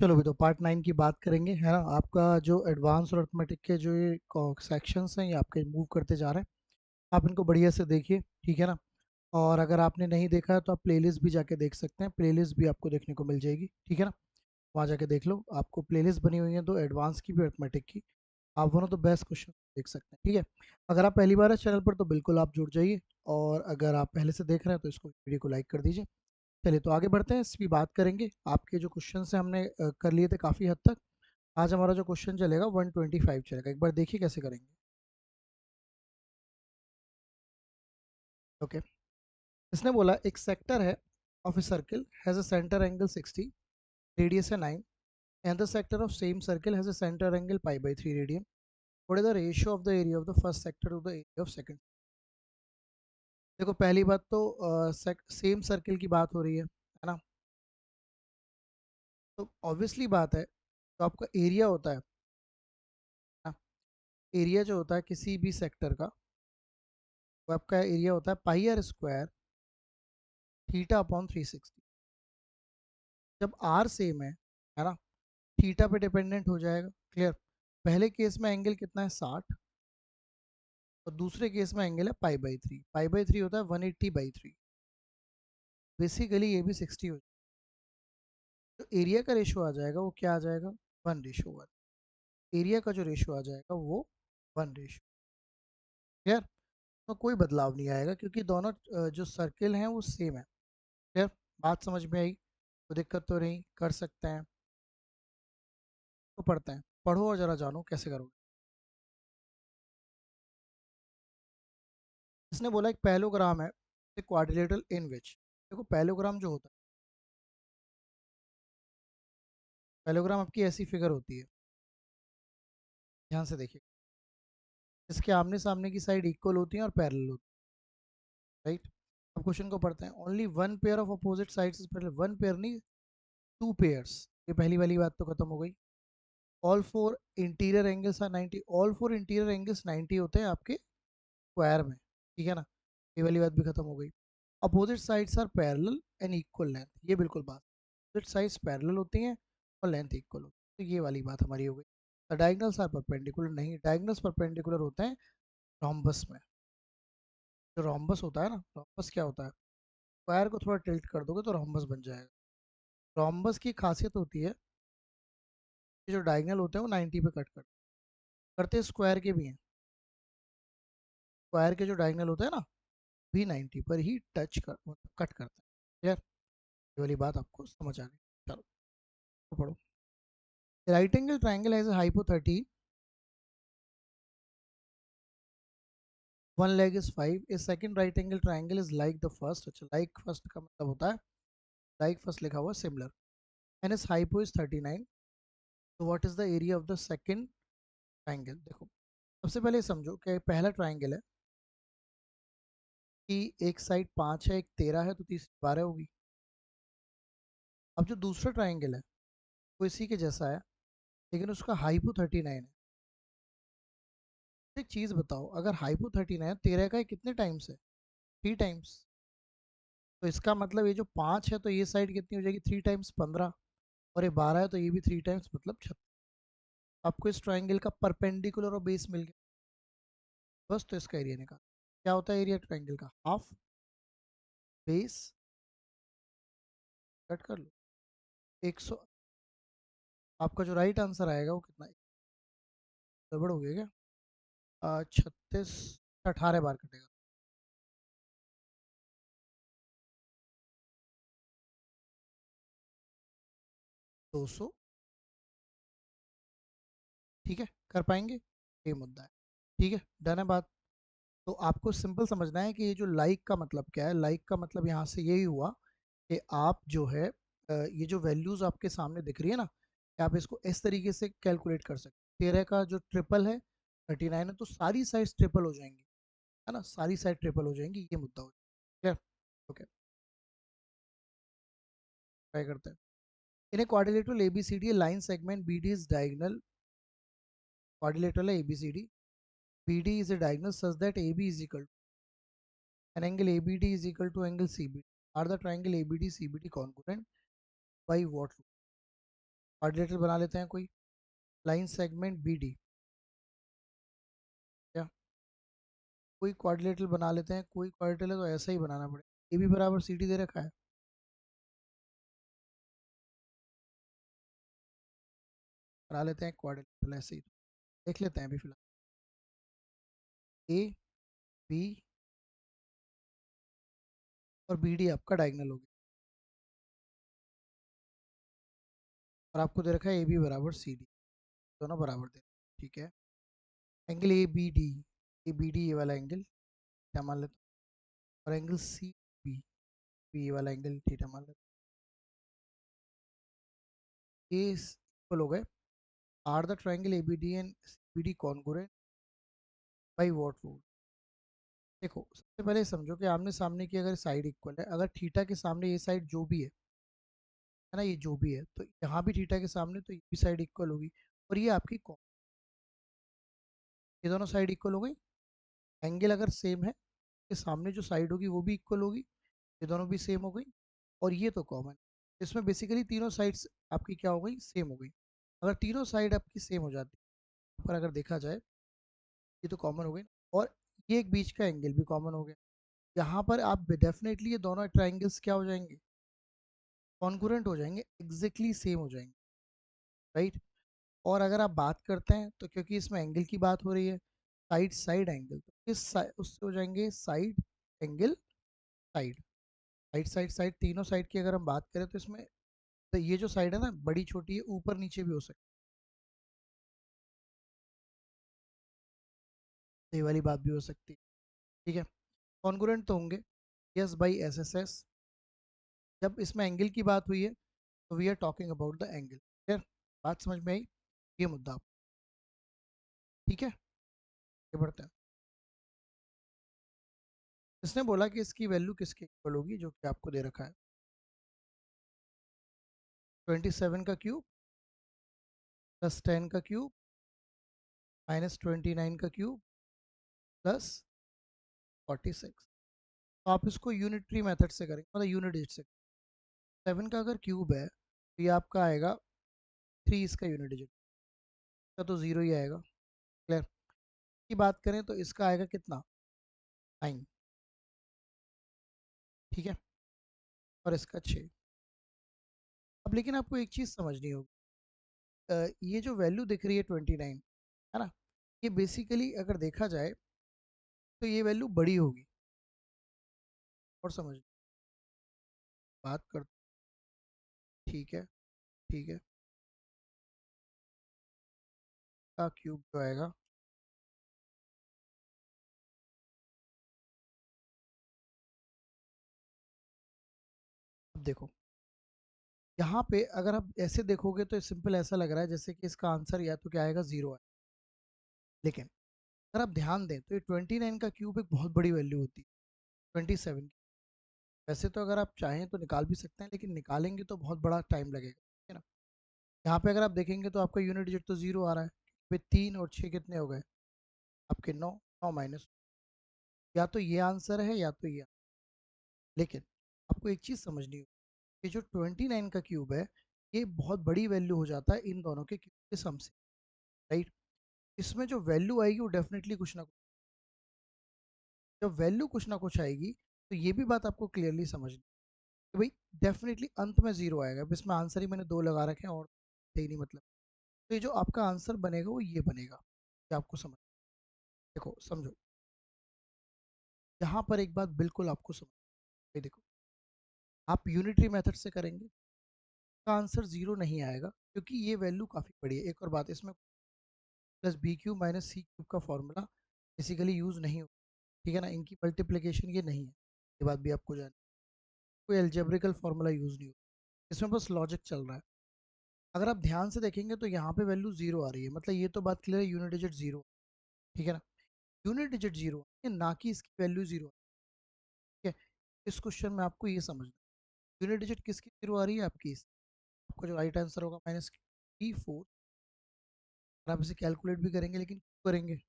चलो भी तो पार्ट 9 की बात करेंगे, है ना। आपका जो एडवांस और अर्थमेटिक के जो ये सेक्शंस हैं ये आपके मूव करते जा रहे हैं। आप इनको बढ़िया से देखिए, ठीक है ना। और अगर आपने नहीं देखा है तो आप प्लेलिस्ट भी जाके देख सकते हैं, प्लेलिस्ट भी आपको देखने को मिल जाएगी, ठीक है ना। वहाँ जाके देख लो, आपको प्लेलिस्ट बनी हुई है तो एडवांस की भी अर्थमेटिक की। आप one of the best question देख सकते हैं, ठीक है। अगर आप पहली बार है चैनल पर तो बिल्कुल आप जुड़ जाइए, और अगर आप पहले से देख रहे हैं तो इसको वीडियो को लाइक कर दीजिए। चलिए तो आगे बढ़ते हैं, इसकी बात करेंगे। आपके जो क्वेश्चन से हमने कर लिए थे काफ़ी हद तक। आज हमारा जो क्वेश्चन चलेगा 125 चलेगा, एक बार देखिए कैसे करेंगे। ओके। इसने बोला एक सेक्टर है of a circle has a centre angle 60, radius है 9, and the sector of same circle has a centre angle pi by 3 radian. What is the ratio of the area of the first sector to the area of second. देखो पहली बात तो same circle की बात हो रही है ना। तो ऑब्वियसली बात है, तो आपका एरिया होता है ना। एरिया जो होता है किसी भी सेक्टर का, वो आपका एरिया होता है पाई आर स्क्वायर थीटा अपॉन 360। जब आर सेम है ना, थीटा पे डिपेंडेंट हो जाएगा, क्लियर। पहले केस में एंगल कितना है 60, और दूसरे केस में एंगल है पाई बाई 3। पाई बाई 3 होता है 180/3। बेसिकली ये भी 60 हो जाएगा। तो एरिया का रेशो आ जाएगा, वो क्या आ जाएगा, 1:1। एरिया का जो रेशो आ जाएगा वो 1:, क्लियर। तो कोई बदलाव नहीं आएगा क्योंकि दोनों जो सर्किल हैं वो सेम है, क्लियर। बात समझ में आई, तो दिक्कत तो नहीं, कर सकते हैं। तो पढ़ते हैं, पढ़ो और जरा जानो कैसे करोगे। इसने बोला एक पैलोग्राम है, क्वाड्रिलेटरल इन विच। देखो पैलोग्राम जो होता है, पैलोग्राम आपकी ऐसी फिगर होती है, ध्यान से देखिए। इसके आमने सामने की साइड इक्वल होती है और पैरेलल होती है, राइट। अब क्वेश्चन को पढ़ते हैं। Only one pair of opposite sides is parallel. One pair नहीं, टू पेयर्स। ये पहली वाली बात तो खत्म हो गई। All four interior angles are 90। All four interior angles 90 होते हैं आपके स्क्वायर में, ठीक है ना। ये वाली बात भी खत्म हो गई। Opposite sides are parallel and equal length, ये बिल्कुल बात। अपोजिट साइड्स पैरेलल होती हैं और लेंथ इक्वल होती है, तो ये वाली बात हमारी हो गई। द डायगोनल्स आर परपेंडिकुलर, नहीं, डायगोनल्स परपेंडिकुलर होते हैं रोम्बस में। जो रोम्बस होता है ना, रोम्बस क्या होता है, स्क्वायर को थोड़ा टिल्ट कर दोगे तो रोम्बस बन जाएगा। रोम्बस की खासियत होती है कि जो डायगोनल होते हैं वो 90 पे कट करते हैं, स्क्वायर के भी हैं। स्क्वायर के जो डायगोनल होते हैं ना, भी 90 पर ही टच कर मतलब कट करते हैं, क्लियर। ये वाली बात आपको समझ आ गई। चलो तो पढ़ो। Right angle triangle has a hypo 30, one leg is 5, A second right angle triangle is like the first. अच्छा, लाइक फर्स्ट का मतलब होता है, लाइक फर्स्ट लिखा हुआ similar, and is hypo is 39। तो what is the area of the second triangle. देखो सबसे पहले समझो कि पहला ट्राइंगल है कि एक साइड 5 है, एक 13 है, तो तीसरी 12 होगी। अब जो दूसरा ट्राइंगल है वो इसी के जैसा है, लेकिन उसका हाइपो 39 है। एक चीज़ बताओ, अगर हाइपो 39 है, 13 का ये कितने टाइम्स है, 3 टाइम्स। तो इसका मतलब ये जो 5 है तो ये साइड कितनी हो जाएगी, 3 टाइम्स 15, और ये 12 है तो ये भी 3 टाइम्स मतलब 36। आपको इस ट्राइंगल का परपेंडिकुलर और बेस मिल गया, बस। तो इसका एरिया निकाल। क्या होता है एरिया ट्राइंगल का, हाफ बेस कट कर लो 100। आपका जो राइट आंसर आएगा वो कितना, गड़बड़ हो गया क्या, 36, 18 बार कटेगा। 200, ठीक है, कर पाएंगे, ये मुद्दा है, ठीक है, डन है बात। तो आपको सिंपल समझना है कि ये जो लाइक का मतलब क्या है। लाइक का मतलब यहाँ से यही हुआ कि आप जो है ये जो वैल्यूज आपके सामने दिख रही है ना, कि आप इसको इस तरीके से कैलकुलेट कर सकते हैं। 13 का जो ट्रिपल है 39 है, तो सारी साइड ट्रिपल हो जाएंगी, है ना, सारी साइड ट्रिपल हो जाएंगी, ये मुद्दा हो जाएगा, ओके। ट्राई करते हैं। In a quadrilateral ABCD line segment BD is diagonal. Quadrilateral है ABCD, BD is a diagonal such that AB is equal to an angle ABD is equal to angle CBD. Are the triangle ABD CBD congruent? By what rule? Quadrilateral बना लेते हैं कोई, line segment B D, क्या कोई quadrilateral बना लेते हैं, कोई क्वाड्रिलेटरल है तो ऐसा ही बनाना पड़ेगा। ए बी बराबर सी डी दे रखा है, बना लेते हैं क्वाड्रिलेटरल ऐसे ही, देख लेते हैं अभी फिलहाल। ए बी और बी डी आपका डायगनल होगी, और आपको दे रखा है ए बी बराबर सी डी, दोनों बराबर दे रखे हैं, ठीक है। Angle A B D, A B D ये वाला एंगल क्या मान लेते हैं, और एंगल सी बी, बी ये वाला एंगल थीटा मान लेते हैं। ये इक्वल हो गए, are the triangle A B D and C B D congruent by what rule. देखो सबसे पहले समझो कि आमने सामने की अगर साइड इक्वल है, अगर थीटा के सामने ये साइड जो भी है ना, ये जो भी है, तो यहाँ भी थीटा के सामने तो ये भी साइड इक्वल होगी, और ये आपकी ये दोनों साइड इक्वल हो गई। एंगल अगर सेम है, के सामने जो साइड होगी वो भी इक्वल होगी, ये दोनों भी सेम हो गई, और ये तो कॉमन, इसमें बेसिकली तीनों साइड्स आपकी क्या हो गई, सेम हो गई। अगर तीनों साइड आपकी सेम हो जाती है, पर अगर देखा जाए ये तो कॉमन हो गई, और ये एक बीच का एंगल भी कॉमन हो गया, यहाँ पर आप डेफिनेटली ये दोनों ट्राइंगल्स क्या हो जाएंगे, कॉन्करेंट हो जाएंगे, एग्जैक्टली सेम हो जाएंगे, राइट। और अगर आप बात करते हैं तो क्योंकि इसमें एंगल की बात हो रही है, साइड साइड एंगल, तो उससे हो जाएंगे side angle side, side side side तीनों साइड की अगर हम बात करें तो इसमें तो ये जो साइड है ना बड़ी छोटी है, ऊपर नीचे भी हो सकती है, ये वाली बात भी हो सकती है, ठीक है। कॉन्ग्रुएंट तो होंगे, yes by S S S, जब इसमें एंगल की बात हुई है तो we are talking about the angle, clear, बात समझ में आई, ये मुद्दा ठीक है, आगे बढ़ते हैं। इसने बोला कि इसकी वैल्यू किसके इक्वल होगी, जो कि आपको दे रखा है 27 का क्यूब प्लस 10 का क्यूब माइनस 29 का क्यूब प्लस 46। तो आप इसको यूनिटरी मेथड से करेंगे, मतलब यूनिट डिजिट से। 7 का अगर क्यूब है तो ये आपका आएगा 3, इसका यूनिट डिजिट का तो 0 ही आएगा, क्लियर। की बात करें तो इसका आएगा कितना, 9, ठीक है, और इसका 6। अब लेकिन आपको एक चीज़ समझनी होगी, ये जो वैल्यू दिख रही है 29, है ना, ये बेसिकली अगर देखा जाए तो ये वैल्यू बड़ी होगी, और समझ बात कर, ठीक है, ठीक है, का क्यूब जो आएगा, अब देखो यहाँ पे अगर आप ऐसे देखोगे तो सिंपल ऐसा लग रहा है जैसे कि इसका आंसर या तो क्या आएगा, 0 है, लेकिन अगर आप ध्यान दें तो ये 29 का क्यूब एक बहुत बड़ी वैल्यू होती है 27 की। वैसे तो अगर आप चाहें तो निकाल भी सकते हैं, लेकिन निकालेंगे तो बहुत बड़ा टाइम लगेगा, ठीक है ना। यहाँ पे अगर आप देखेंगे तो आपका यूनिट डिजिट तो 0 आ रहा है, फिर 3 और 6 कितने हो गए आपके, 9, 9 माइनस, या तो ये आंसर है या तो ये, लेकिन आपको एक चीज़ समझनी होगी कि जो 29 का क्यूब है ये बहुत बड़ी वैल्यू हो जाता है इन दोनों के क्यूब के सम से, राइट। इसमें जो वैल्यू आएगी वो डेफिनेटली कुछ ना कुछ, जब वैल्यू कुछ ना कुछ आएगी तो ये भी बात आपको क्लियरली समझनी कि भाई डेफिनेटली अंत में 0 आएगा। अब इसमें आंसर ही मैंने 2 लगा रखे हैं, और सही नहीं मतलब, तो ये जो आपका आंसर बनेगा वो ये बनेगा, ये आपको समझ, देखो समझो, यहाँ पर एक बात बिल्कुल आपको समझ, ये देखो आप यूनिटरी मेथड से करेंगे, का आंसर 0 नहीं आएगा क्योंकि ये वैल्यू काफ़ी बड़ी है। एक और बात, इसमें प्लस बी क्यूब माइनस सी क्यूब का फॉर्मूला बेसिकली यूज़ नहीं होगा, ठीक है ना, इनकी मल्टीप्लिकेशन ये नहीं है, ये बात भी आपको जान, कोई एल्जेब्रिकल फार्मूला यूज़ नहीं होगा, इसमें बस लॉजिक चल रहा है। अगर आप ध्यान से देखेंगे तो यहाँ पे वैल्यू 0 आ रही है, मतलब ये तो बात क्लियर है यूनिट डिजिट 0, ठीक है ना, यूनिट डिजिट 0 है ना, कि इसकी वैल्यू 0, ठीक है। इस क्वेश्चन में आपको ये समझना, यूनिट डिजिट किसकी 0 आ रही है आपकी, आपका जो राइट आंसर होगा -3 4, और आप इसे कैलकुलेट भी करेंगे, लेकिन क्यों करेंगे,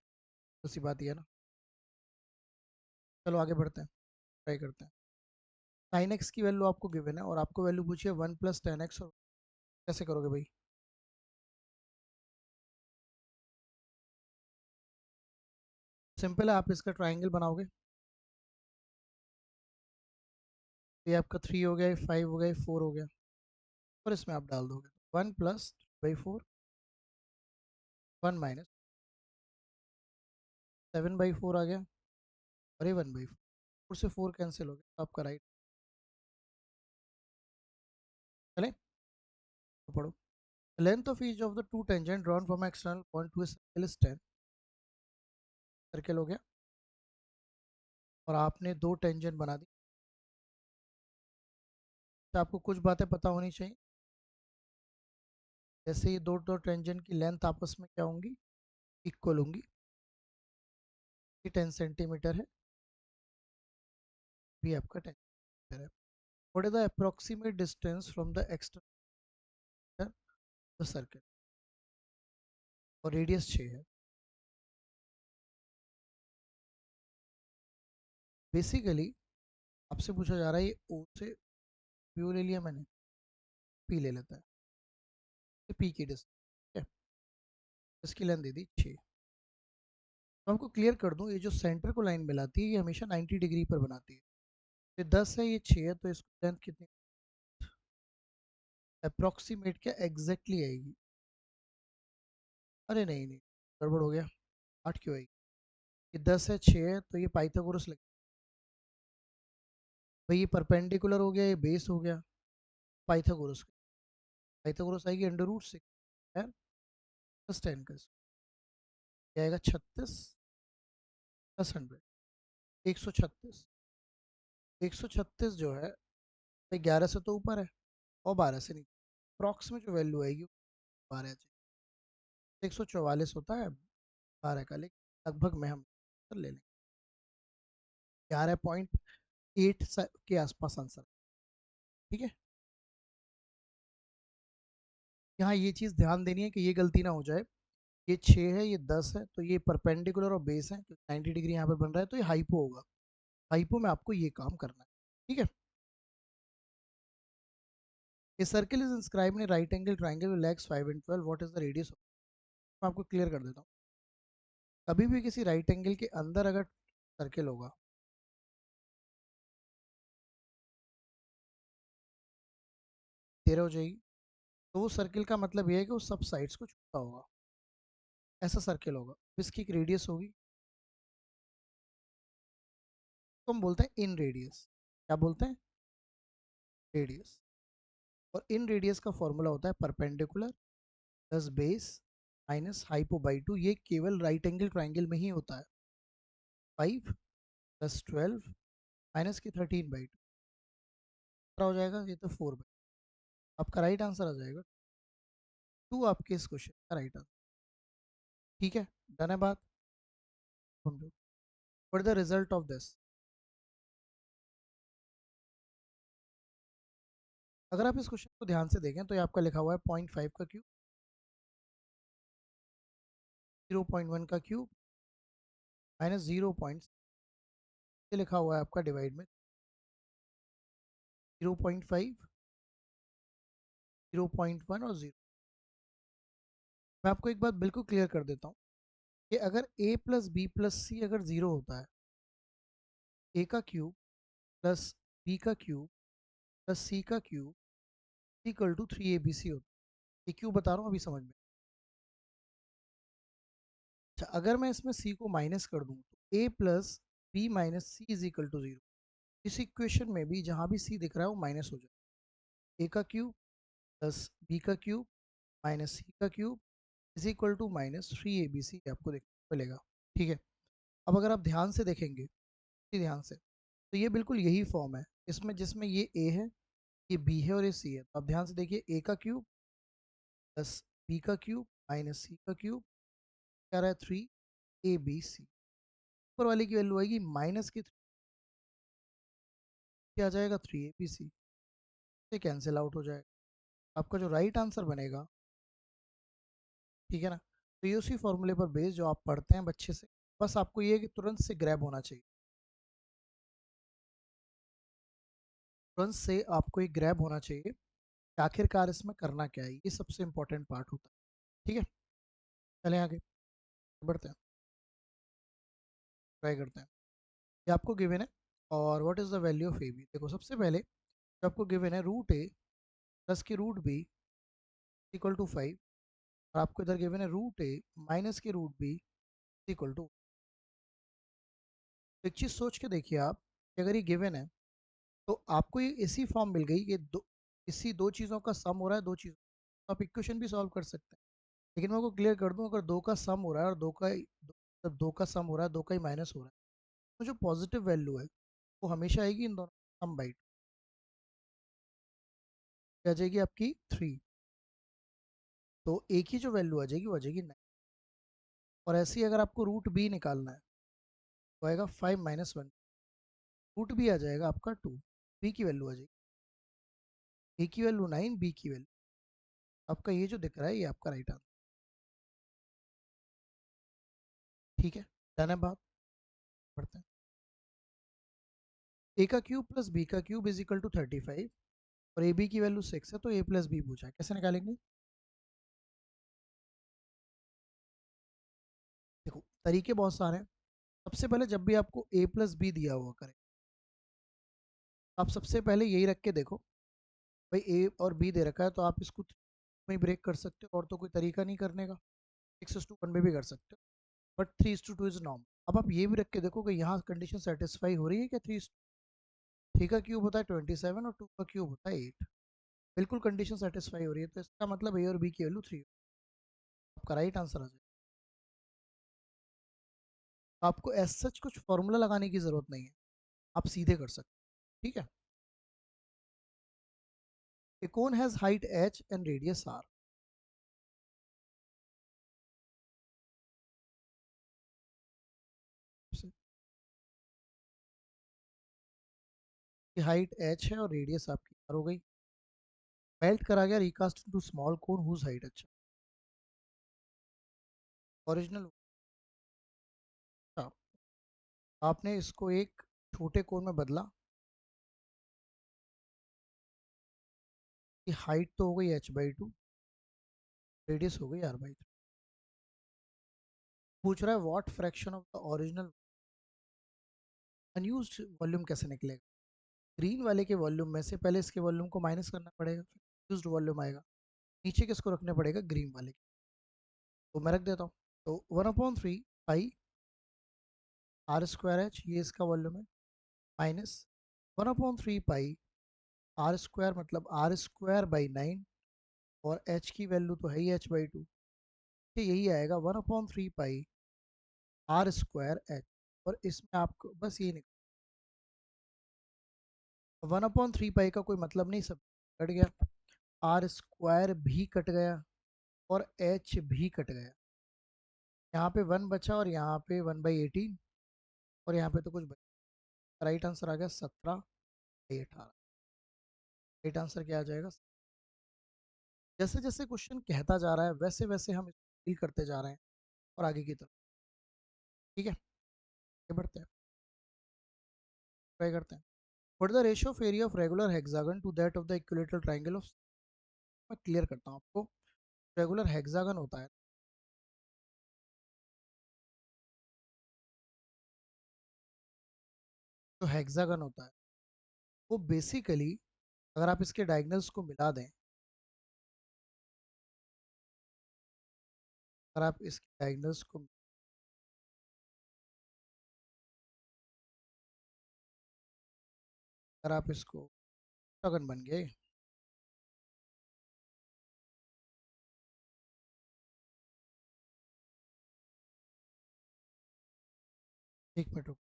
उसी बात ही है ना। चलो आगे बढ़ते हैं, ट्राई करते हैं। sin x की वैल्यू आपको गिवन है और आपको वैल्यू पूछी है 1 + tan x, और कैसे करोगे भाई, सिंपल है, आप इसका ट्राइंगल बनाओगे। ये आपका 3 हो गया, ये 5 हो गया, ये 4 हो गया, और इसमें आप डाल दोगे 1 + 3/4, 1 - 7/4 आ गया, और ये 1/4, 4 से 4 कैंसिल हो गया, तो आपका राइट। चले तो पढ़ो। Length of each of the two tangent drawn from external point two circle is 10। Circle हो गया, और आपने दो टेंजेंट बना दी। तो आपको कुछ बातें पता होनी चाहिए, जैसे ये दो दो टेंजेंट की लेंथ आपस में क्या होंगी, इक्वल होंगी। ये 10 सेंटीमीटर है, भी आपका 10 सेंटीमीटर है। What is the approximate distance from the external the circle, और रेडियस 6 है। बेसिकली आपसे पूछा जा रहा है, ये ओ से पी ले लिया मैंने, पी ले लेता है, ये पी की डिस्टेंस, इसकी लेंथ दे दी 6। तो आपको क्लियर कर दूं, ये जो सेंटर को लाइन मिलाती है ये हमेशा 90 डिग्री पर बनाती है। ये 10 है, ये 6 है, तो इसकी लेंथ कितनी अप्रोक्सीमेट क्या एग्जैक्टली आएगी? अरे नहीं नहीं, गड़बड़ हो गया। 8 क्यों आएगी? ये 10 है, 6 है, तो ये पाइथागोरस लग, भाई ये परपेंडिकुलर हो गया, ये बेस हो गया, पाइथागोरस। पाइथागोरस आएगी √6 प्लस 10 का, क्या आएगा 36 + 100, 136। 136 जो है भाई 11 से तो ऊपर है, और 12 से नीचे, अप्रॉक्स में जो वैल्यू आएगी 12 है। 144 होता है 12 का, लेकिन लगभग में हम ले लेंगे 11.8 के आसपास आंसर। ठीक है, यहाँ ये चीज़ ध्यान देनी है कि ये गलती ना हो जाए। ये 6 है, ये 10 है, तो ये परपेंडिकुलर और बेस है, 90 डिग्री यहाँ पर बन रहा है, तो ये हाइपो होगा। हाइपो में आपको ये काम करना है। ठीक है, ये circle is inscribed in right angle triangle with legs 5 and 12, what is the radius? मैं आपको क्लियर कर देता हूँ। कभी भी किसी राइट एंगल के अंदर अगर सर्किल होगा, 13 हो जाएगी, तो वो सर्किल का मतलब ये है कि वो सब साइड्स को छूता होगा, ऐसा सर्किल होगा। इसकी एक रेडियस होगी, तो हम बोलते हैं इन रेडियस। क्या बोलते हैं? रेडियस। और इन रेडियस का फॉर्मूला होता है परपेंडिकुलर प्लस बेस माइनस हाइपो/2। ये केवल राइट एंगल ट्राइंगल में ही होता है। 5 + 12 माइनस की 13/2 हो जाएगा, ये तो 4/2। आपका राइट आंसर आ जाएगा 2, आपके इस क्वेश्चन का राइट आंसर। ठीक है, डन है बात। What the result of this? अगर आप इस क्वेश्चन को ध्यान से देखें तो ये आपका लिखा हुआ है 0.5 का क्यूब, 0.1 का क्यूब माइनस 0. ये लिखा हुआ है आपका डिवाइड में 0.5, 0.1 और 0। मैं आपको एक बात बिल्कुल क्लियर कर देता हूँ कि अगर a + b + c अगर 0 होता है, a का क्यूब प्लस b का क्यूब प्लस c का क्यूब इक्वल टू 3abc होता है। ये क्यों बता रहा हूँ अभी समझ में। अच्छा, अगर मैं इसमें c को माइनस कर दूँ तो a + b - c is equal to 0। इस इक्वेशन में भी जहाँ भी c दिख रहा है वो माइनस हो जाए। a का क्यूब प्लस b का क्यूब माइनस c का cube is equal to -3abc आपको देखने को मिलेगा। ठीक है, अब अगर आप ध्यान से देखेंगे, ध्यान से, तो ये बिल्कुल यही फॉर्म है इसमें, जिसमें ये a है, ये b है और ये c है। तो आप ध्यान से देखिए, a का क्यूब प्लस b का क्यूब माइनस c का क्यूब क्या रहा है 3abc। ऊपर वाले की वैल्यू आएगी माइनस की 3, क्या आ जाएगा 3abc, ये कैंसिल आउट हो जाएगा। आपका जो राइट आंसर बनेगा, ठीक है ना, तो ये उसी फॉर्मूले पर बेस जो आप पढ़ते हैं अच्छे से, बस आपको ये कि तुरंत से ग्रैब होना चाहिए। तुरंत से आपको एक ग्रैब होना चाहिए कि आखिरकार इसमें करना क्या है, ये सबसे इंपॉर्टेंट पार्ट होता है। ठीक है, चलें आगे बढ़ते हैं। ट्राई करते हैं। ये आपको गिवन है और what is the value of A B. देखो सबसे पहले जो आपको गिवन है रूट ए प्लस की रूट बी इक्वल टू 5 और आपको इधर गिवन है रूट ए माइनस की रूट बी इक्वल टू। एक चीज़ सोच के देखिए आप कि अगर ये गिवन है तो आपको ये ऐसी फॉर्म मिल गई कि दो इसी दो चीज़ों का सम हो रहा है, दो चीज़ों तो आप इक्वेशन भी सॉल्व कर सकते हैं। लेकिन मैं आपको क्लियर कर दूं, अगर दो का सम हो रहा है और दो का सम हो रहा है, दो का ही माइनस हो रहा है, तो जो पॉजिटिव वैल्यू है वो हमेशा आएगी इन दोनों सम बाई आ जाएगी आपकी 3। तो एक ही जो वैल्यू आ जाएगी वो आ जाएगी 9। और ऐसे ही अगर आपको रूट बी निकालना है तो आएगा 5 - 1। रूट बी आ जाएगा आपका 2। बी की वैल्यू आ जाएगी, ए की वैल्यू 9, बी की वैल्यू आपका ये जो दिख रहा है ये आपका राइट आंसर। ठीक है, डन है बात। पढ़ते हैं। ए का क्यूब प्लस बी का क्यूब इज इक्वल टू 35 और ए बी की वैल्यू 6 है, तो ए प्लस बी पूछा है, कैसे निकालेंगे? देखो तरीके बहुत सारे हैं। सबसे पहले जब भी आपको ए प्लस बी दिया हुआ करे, आप सबसे पहले यही रख के देखो भाई ए और बी दे रखा है तो आप इसको में ब्रेक कर सकते हो और तो कोई तरीका नहीं करने का। 6:1 में भी कर सकते हो बट 3:2 इज नॉर्म। अब आप ये भी रख के देखो कि यहाँ कंडीशन सेटिस्फाई हो रही है क्या? 3 का क्यूब होता है 27 और 2 का क्यूब होता है 8। बिल्कुल कंडीशन सेटिस्फाई हो रही है, तो इसका मतलब ए और बी की वैल्यू 3 आपका राइट आंसर आ जाएगा। आपको एज सच कुछ फॉर्मूला लगाने की जरूरत नहीं है, आप सीधे कर सकते हैं। ठीक है। A cone has height h and radius r. की हाइट h है और रेडियस आपकी r हो गई। मेल्ट करा गया recast to small cone whose height अच्छा ओरिजिनल। आपने इसको एक छोटे कोन में बदला कि हाइट तो हो गई h/2, रेडियस हो गई r/3। पूछ रहा है what fraction of the original unused volume कैसे निकलेगा? ग्रीन वाले के वॉल्यूम में से पहले इसके वॉल्यूम को माइनस करना पड़ेगा, फिर यूज्ड वॉल्यूम आएगा। नीचे किसको रखने पड़ेगा? ग्रीन वाले। तो मैं रख देता हूँ। तो 1/3 पाई r² ये इसका वॉल्यूम है माइनस 1/3 r² मतलब r²/9 और h की वैल्यू तो है ही h/2। यही आएगा 1/3 r²h। और इसमें आपको बस ये निकल 1/3 का कोई मतलब नहीं, सब कट गया, r² भी कट गया और h भी कट गया। यहाँ पे 1 बचा और यहाँ पे 1/18 और यहाँ पे तो कुछ बचा। राइट आंसर आ गया 17/18। राइट आंसर क्या आ जाएगा? जैसे जैसे क्वेश्चन कहता जा रहा है वैसे वैसे हम फील करते जा रहे हैं और आगे की तरफ। ठीक है, आगे बढ़ते हैं, ट्राई करते हैं। What the ratio of area of regular hexagon to that of the equilateral triangle of. मैं क्लियर करता हूँ आपको। रेगुलर हेक्सागन होता है, जो हेक्सागन होता है वो बेसिकली अगर आप इसके डायगनल्स को मिला दें, अगर आप इसके डायगनल्स को, अगर आप इसको हेक्सागन बन गए। एक मिनट रुको।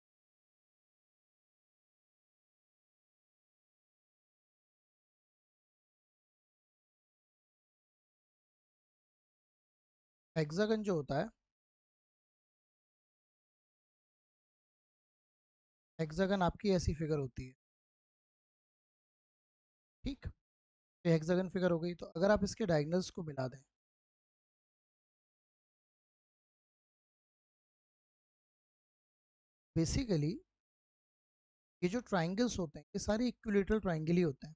हेक्सागन जो होता है, हेक्सागन आपकी ऐसी फिगर होती है। ठीक, ये हेक्सागन फिगर हो गई। तो अगर आप इसके डायगनल्स को मिला दें, बेसिकली ये जो ट्राइंगल्स होते हैं ये सारे इक्विलेटरल ट्राइंगल ही होते हैं।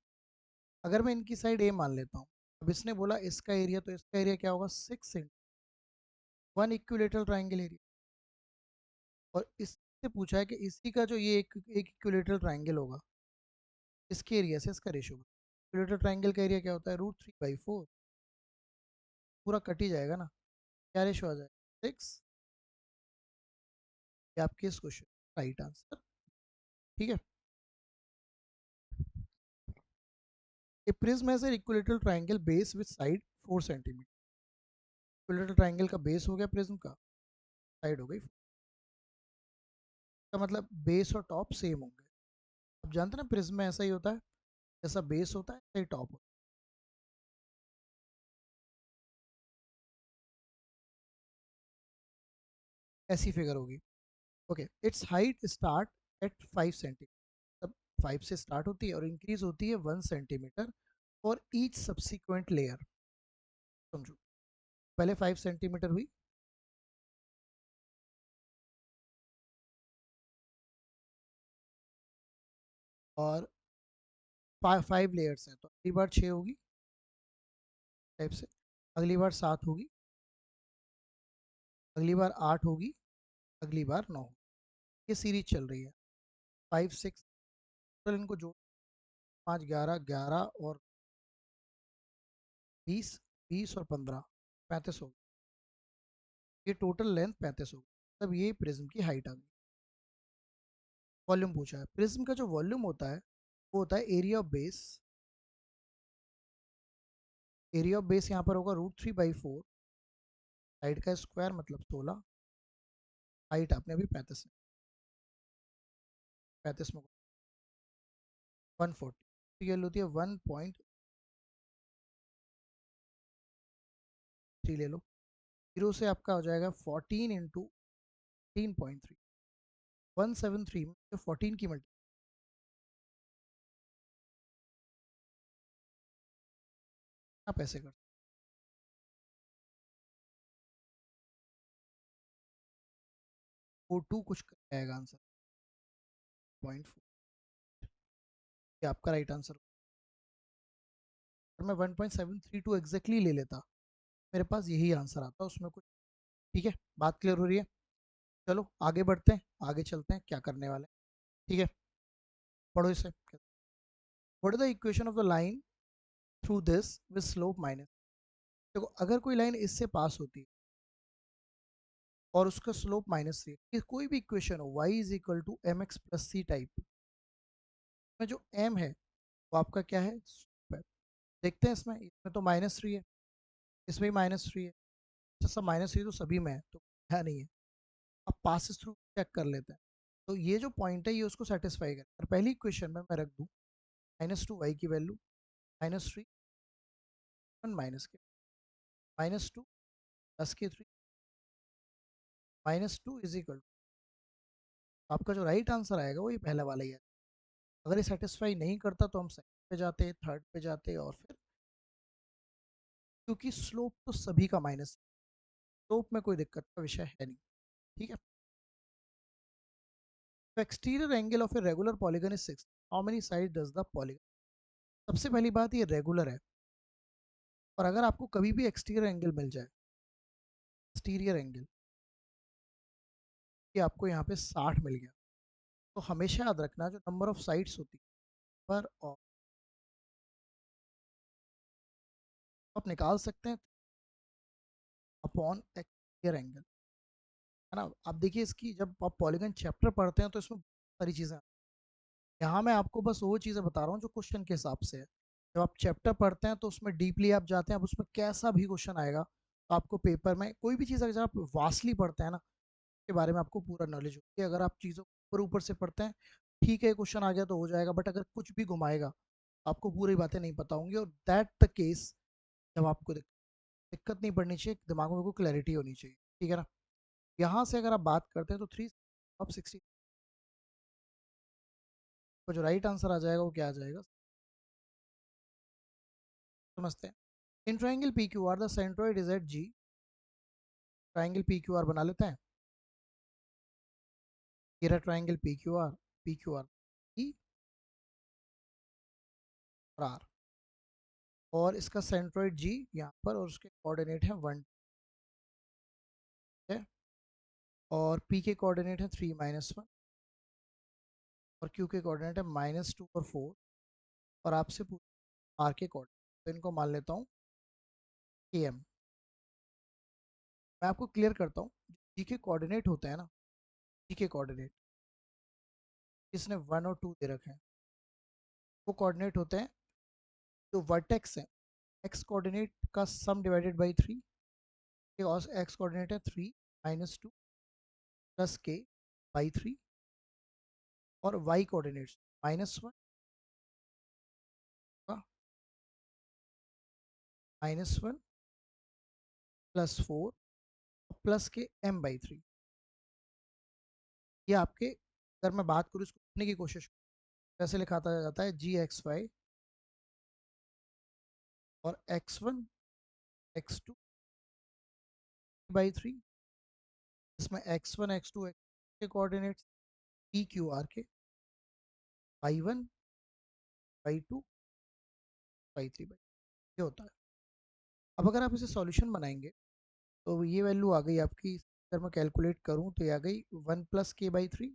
अगर मैं इनकी साइड ए मान लेता हूँ, अब इसने बोला इसका एरिया, तो इसका एरिया क्या होगा? 6 × 1 इक्विलेटरल ट्राइंगल एरिया। और इस से पूछा है कि इसी का जो ये एक इक्विलेटरल ट्राइंगल होगा, इसके एरिया से इसका रेशियो, इक्विलेटरल ट्राइंगल का एरिया क्या होता है, √3/4, पूरा कट ही जाएगा ना, क्या रेशियो आ जाएगा, 6। ये आपके इस क्वेश्चन राइट आंसर। ठीक है। A prism has an equilateral triangle base with side 4 centimetre. Equilateral triangle का बेस हो गया प्रिज्म का, साइड हो गई, का मतलब बेस और टॉप सेम होंगे। आप जानते हैं ना प्रिज्म में ऐसा ही होता है, जैसा बेस होता है ऐसा ही टॉप होता है, ऐसी फिगर होगी। Okay, it's height start at 5 centimetre, तब 5 से स्टार्ट होती है और इंक्रीज होती है 1 centimetre for each subsequent layer. समझो, पहले 5 सेंटीमीटर हुई, और 5 लेयर्स हैं, तो अगली बार 6 होगी टाइप से, अगली बार 7 होगी, अगली बार 8 होगी, अगली बार 9 होगी। ये सीरीज चल रही है, 5 6, टोटल इनको जोड़, 5 11 11 और 20 20 और 15, 35 होगी। ये टोटल लेंथ 35 होगी, तब ये प्रिज्म की हाइट आ गई। वॉल्यूम पूछा है, प्रिज्म का जो वॉल्यूम होता है वो होता है area of base. Area of base यहाँ पर होगा √3/4, साइड का स्क्वायर मतलब 16, हाइट आपने अभी 35 है, 35 में 140, ये होती है 1.3, ले लो, जीरो से आपका हो जाएगा 14 × 13.3, 173 में 14 की मल्टी, आप ऐसे कर 42 कुछ आएगा आंसर, 0.4, ये आपका राइट आंसर। और मैं 1.732 एग्जैक्टली ले लेता, मेरे पास यही आंसर आता उसमें कुछ। ठीक है, बात क्लियर हो रही है। चलो आगे बढ़ते हैं, आगे चलते हैं क्या करने वाले हैं। ठीक है, पढ़ो इसे। What is the equation of the line through this with slope minus. देखो, अगर कोई लाइन इससे पास होती है और उसका स्लोप -3, कि कोई भी इक्वेशन हो y is equal to mx+c type में, जो m है वो आपका क्या है, slope है। देखते हैं इसमें, इसमें तो -3 है, इसमें भी -3 है, अच्छा सब -3 तो सभी में है, तो है नहीं है। अब पासिस थ्रू चेक कर लेते हैं, तो ये जो पॉइंट है ये उसको सेटिस्फाई कर, और पहली इक्वेशन में मैं रख दूँ -2y की वैल्यू, -3 माइनस के, -2 +3, -2 इज इक्वल, आपका जो राइट आंसर आएगा वो ये पहला वाला ही है। अगर ये सेटिस्फाई नहीं करता तो हम सेकंड पे जाते, थर्ड पे जाते, और फिर, क्योंकि स्लोप तो सभी का माइनस, स्लोप में कोई दिक्कत का विषय है नहीं। ठीक है, तो exterior angle of a regular polygon is 6, how many side does the polygon. सबसे पहली बात, ये रेगुलर है, और अगर आपको कभी भी एक्सटीरियर एंगल मिल जाए, एक्सटीरियर एंगल ये आपको यहाँ पे 60 मिल गया, तो हमेशा याद रखना जो नंबर ऑफ साइड्स होती है पर, और आप निकाल सकते हैं अपॉन एक्सटीरियर एंगल, है ना। आप देखिए इसकी, जब आप पॉलीगन चैप्टर पढ़ते हैं तो इसमें बहुत सारी चीज़ें, यहाँ मैं आपको बस वो चीज़ें बता रहा हूँ जो क्वेश्चन के हिसाब से है। जब आप चैप्टर पढ़ते हैं तो उसमें डीपली आप जाते हैं, अब उसमें कैसा भी क्वेश्चन आएगा तो आपको पेपर में कोई भी चीज़ अगर आप वास्टली पढ़ते हैं ना, के बारे में आपको पूरा नॉलेज होती है। अगर आप चीज़ों ऊपर ऊपर से पढ़ते हैं, ठीक है क्वेश्चन आ गया तो हो जाएगा, बट अगर कुछ भी घुमाएगा आपको पूरी बातें नहीं पता होंगी, और दैट द केस, जब आपको दिक्कत नहीं पड़नी चाहिए, दिमाग में कोई क्लैरिटी होनी चाहिए। ठीक है ना। यहाँ से अगर आप बात करते हैं तो 3 अब 60, तो जो राइट आंसर आ जाएगा वो क्या आ जाएगा, समझते हैं। In triangle P Q R the centroid is at G, triangle P Q R बना लेते हैं। ये रहा triangle P Q R E और आर, और इसका सेंट्रोइड जी यहाँ पर, और उसके कोऑर्डिनेट है 1 है, और पी के कोऑर्डिनेट है 3 - 1, और क्यू के कोऑर्डिनेट है -2 और 4, और आपसे पूछ आर के कोऑर्डिनेट, तो इनको मान लेता हूँ के एम। मैं आपको क्लियर करता हूँ, जी के कोऑर्डिनेट होते हैं ना, जी के कोऑर्डिनेट इसने 1 और 2 दे रखे हैं, वो कोऑर्डिनेट होते हैं जो वर्टेक्स है, एक्स कोऑर्डिनेट का सम डिवाइडेड बाई 3, और एक्स कोऑर्डिनेट है 3 -2 +k बाई 3, और वाई कोऑर्डिनेट्स -1 का -1 +4 +k m/3। ये आपके, अगर मैं बात करूँ इसको लिखने की कोशिश, कैसे लिखा जाता है, gxy और x1 x2 बाई 3, इसमें x1 x2 के कोऑर्डिनेट्स पी क्यू आर के, y1 y2 y3 ये होता है। अब अगर आप इसे सॉल्यूशन बनाएंगे तो ये वैल्यू आ गई आपकी, अगर मैं कैलकुलेट करूँ तो ये आ गई 1 + k/3,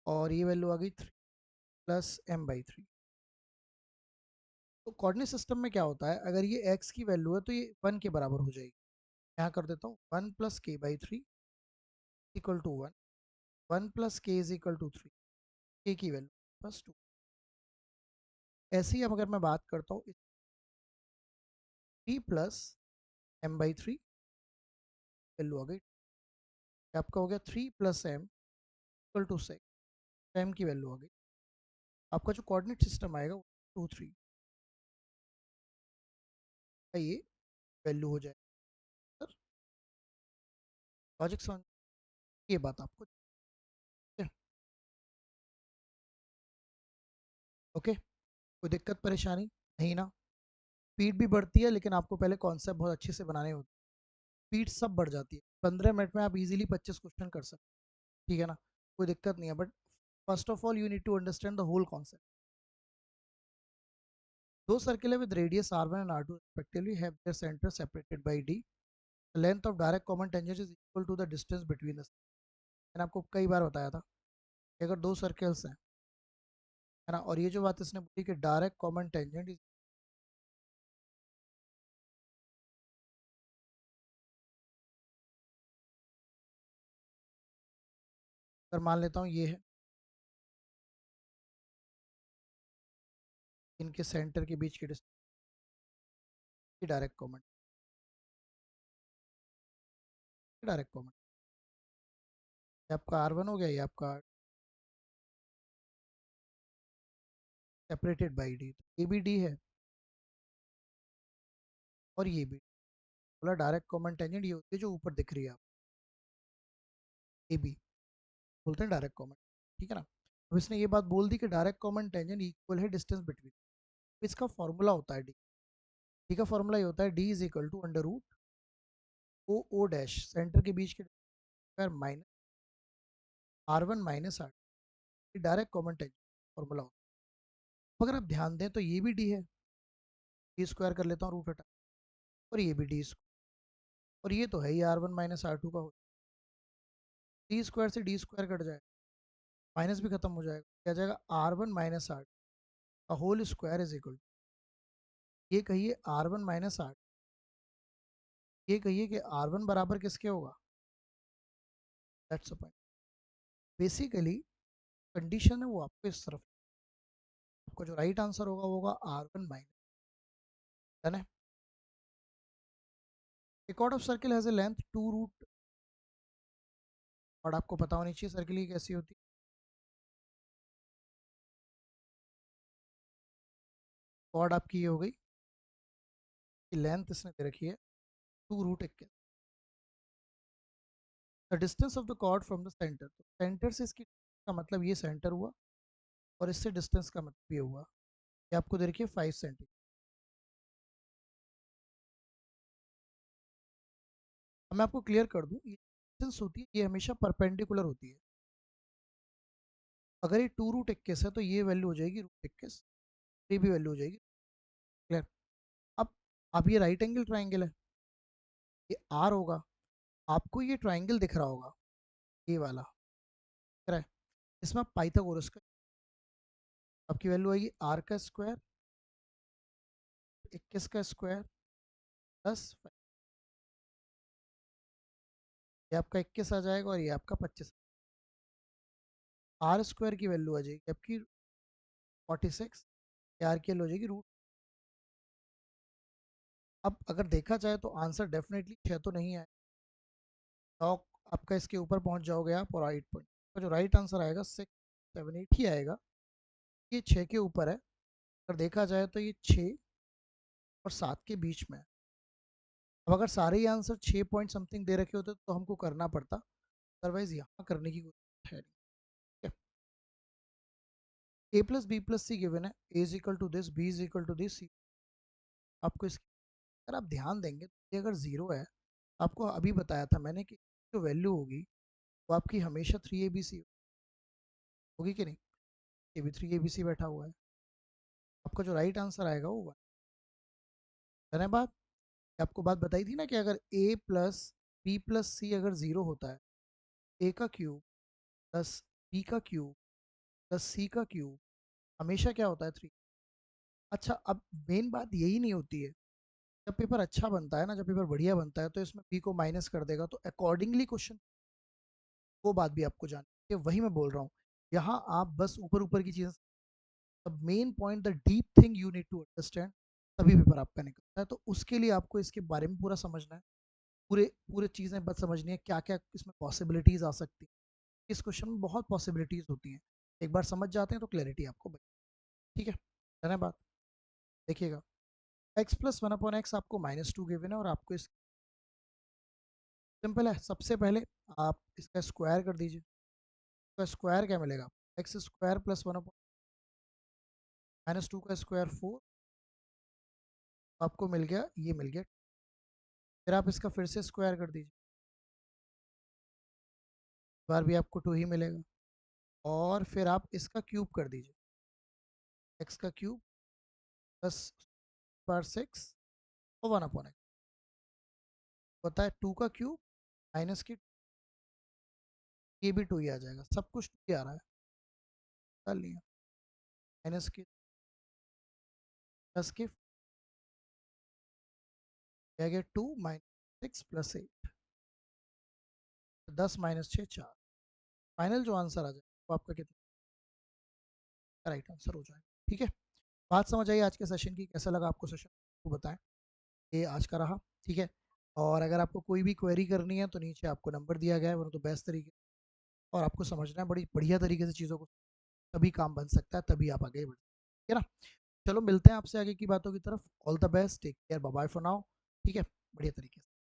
और ये वैल्यू आ गई 3 + m/3। तो कोऑर्डिनेट सिस्टम में क्या होता है, अगर ये x की वैल्यू है तो ये 1 के बराबर हो जाएगी। यहाँ कर देता हूँ 1 + k/3 = 1, 1 + k = 3, k की वैल्यू +2। ऐसे ही अब अगर मैं बात करता हूँ 3 + m/3, वैल्यू आ गई, आपका हो गया 3 + m = 6, m की वैल्यू आ गई। आपका जो कोऑर्डिनेट सिस्टम आएगा वो 2 3 का ये वैल्यू हो जाएगा। लॉजिक समझ, ये बात आपको ओके, कोई दिक्कत परेशानी नहीं ना? स्पीड भी बढ़ती है, लेकिन आपको पहले कॉन्सेप्ट बहुत अच्छे से बनाने होते हैं। स्पीड सब बढ़ जाती है, 15 मिनट में आप इजीली 25 क्वेश्चन कर सकते हैं, ठीक है ना, कोई दिक्कत नहीं है। But first of all you need to understand the whole concept. दो circular with radius r1 and r2 respectively have their center separated by d. The length of direct common tangent is equal to the distance between the, मैंने आपको कई बार बताया था कि अगर दो circles हैं, है ना, और ये जो बात इसने बोली कि डायरेक्ट कॉमन टेंजेंट इज, अगर मान लेता हूँ ये है, इनके सेंटर के बीच की distance direct common, direct common, ये आपका r1 हो गया, ये आपका सेपरेटेड बाई डी, ये भी डी है और ये भी, बोला डायरेक्ट कॉमन टेंजेंट ये होती है जो ऊपर दिख रही है, आप ए बी बोलते हैं डायरेक्ट कॉमन, ठीक है ना। अब इसने ये बात बोल दी कि डायरेक्ट कॉमन टेंजेंट इक्वल है डिस्टेंस बिटवीन, इसका फॉर्मूला होता है डी, डी का फॉर्मूला ये होता है D is equal to √ O O dash, center के बीच के स्क्वायर माइनस r1 - r, ये डायरेक्ट कॉमन टेंजेंट फॉर्मूला होता है। अगर आप ध्यान दें तो ये भी डी है, डी स्क्वायर कर लेता हूँ रूट हटा, और ये भी डी स्क्वायर, और ये तो है ही r1 - r2 का, डी स्क्वायर से डी स्क्वायर कट जाए, माइनस भी खत्म हो जाएगा, क्या जाएगा r1 - r का होल स्क्वायर इज इक्वल, ये कहिए r1 - r, ये कहिए कि r1 बराबर किसके होगा, that's a point. Basically condition है वो आपको इस तरफ, आपको जो राइट आंसर होगा वो होगा r1 - डन है। A chord of circle has a length 2 √ और आपको पता होनी चाहिए सर्किल की कैसी होती है, कॉर्ड आपकी ये हो गई कि लेंथ इसने दे रखी है 2 √ 21, the distance of the chord from the center, तो सेंटर से इसकी का मतलब ये सेंटर हुआ, और इससे डिस्टेंस का मतलब ये हुआ, ये आपको दे रखी है 5 सेंटीमीटर। अब मैं आपको क्लियर कर दूं, ये डिस्टेंस होती है ये हमेशा परपेंडिकुलर होती है, अगर ये 2 √ 21 है तो ये वैल्यू हो जाएगी √21, ये भी वैल्यू हो जाएगी, क्लियर। अब ये राइट एंगल ट्राइंगल है, ये आर होगा, आपको ये ट्राइंगल दिख रहा होगा, ये वाला, है। इसमें आप पाइथागोरस का, आपकी वैल्यू आएगी आर का स्क्वायर 21 का स्क्वायर प्लस, ये आपका 21 आ जाएगा और ये आपका 25। आर स्क्वायर की वैल्यू आ जाएगी आपकी 46, आर की वैल्यू हो जाएगी रूट। अब अगर देखा जाए तो आंसर डेफिनेटली 6 तो नहीं है, लॉग आपका इसके ऊपर पहुंच जाओगे आप, और 8 पॉइंट तो जो राइट आंसर आएगा 6, 7, 8 ही आएगा। ये 6 के ऊपर है, अगर देखा जाए तो ये 6 और 7 के बीच में है। अब अगर सारे ही आंसर 6 पॉइंट समथिंग दे रखे होते तो हमको करना पड़ता, अदरवाइज यहाँ करने की कोई है नहीं। A plus B plus C given है, A is equal to this, B is equal to this, C. आपको इसकी अगर आप ध्यान देंगे तो ये अगर जीरो है, आपको अभी बताया था मैंने कि जो वैल्यू होगी वो आपकी हमेशा 3 ABC होगी कि नहीं। ये भी 3 ABC बैठा हुआ है, आपका जो राइट आंसर आएगा वो 1। धन्यवाद। आपको बात बताई थी ना कि अगर ए प्लस बी प्लस सी अगर जीरो होता है, ए का क्यूब प्लस बी का क्यूब प्लस सी का क्यूब हमेशा क्या होता है 3। अच्छा, अब मेन बात यही नहीं होती है, जब पेपर अच्छा बनता है ना, जब पेपर बढ़िया बनता है तो इसमें बी को माइनस कर देगा तो अकॉर्डिंगली क्वेश्चन, वो बात भी आपको जाननी है, वही मैं बोल रहा हूँ। यहाँ आप बस ऊपर ऊपर की चीज़ें, the main point, the deep thing you need to understand, तभी पेपर आपका निकलता है। तो उसके लिए आपको इसके बारे में पूरा समझना है, पूरे पूरे चीज़ें बस समझनी है, क्या क्या इसमें पॉसिबिलिटीज़ आ सकती हैं। इस क्वेश्चन में बहुत पॉसिबिलिटीज़ होती हैं, एक बार समझ जाते हैं तो क्लैरिटी आपको बनी। ठीक है, धन्यवाद। देखिएगा, एक्स प्लस 1/x आपको -2 गिवन है, और आपको इस सिंपल है, सबसे पहले आप इसका स्क्वायर कर दीजिए, तो स्क्वायर क्या मिलेगा, एक्स स्क्वायर प्लस 1 -2 का स्क्वायर 4, आपको मिल गया, ये मिल गया। फिर आप इसका फिर से स्क्वायर कर दीजिए, इस बार भी आपको 2 ही मिलेगा, और फिर आप इसका क्यूब कर दीजिए, एक्स का क्यूब प्लस बार 6 और 1/x होता है 2 का क्यूब माइनस की, ये भी 2 ही आ जाएगा, सब कुछ 2 ही आ रहा है, कर लिया, माइनस की प्लस की, क्या गया 2 -6 प्लस 8, 10 -6 4, फाइनल जो आंसर आ जाए वो आपका कितना राइट आंसर हो जाए। ठीक है, बात समझ आई आज के सेशन की, कैसा लगा आपको सेशन, वो बताएं। ये आज का रहा, ठीक है। और अगर आपको कोई भी क्वेरी करनी है तो नीचे आपको नंबर दिया गया है, वरना तो बेस्ट तरीके, और आपको समझना है बड़ी बढ़िया तरीके से चीज़ों को, तभी काम बन सकता है, तभी आप आगे बढ़, ठीक है ना। चलो मिलते हैं आपसे आगे की बातों की तरफ, all the best, take care, bye bye for now. ठीक है, बढ़िया तरीके से।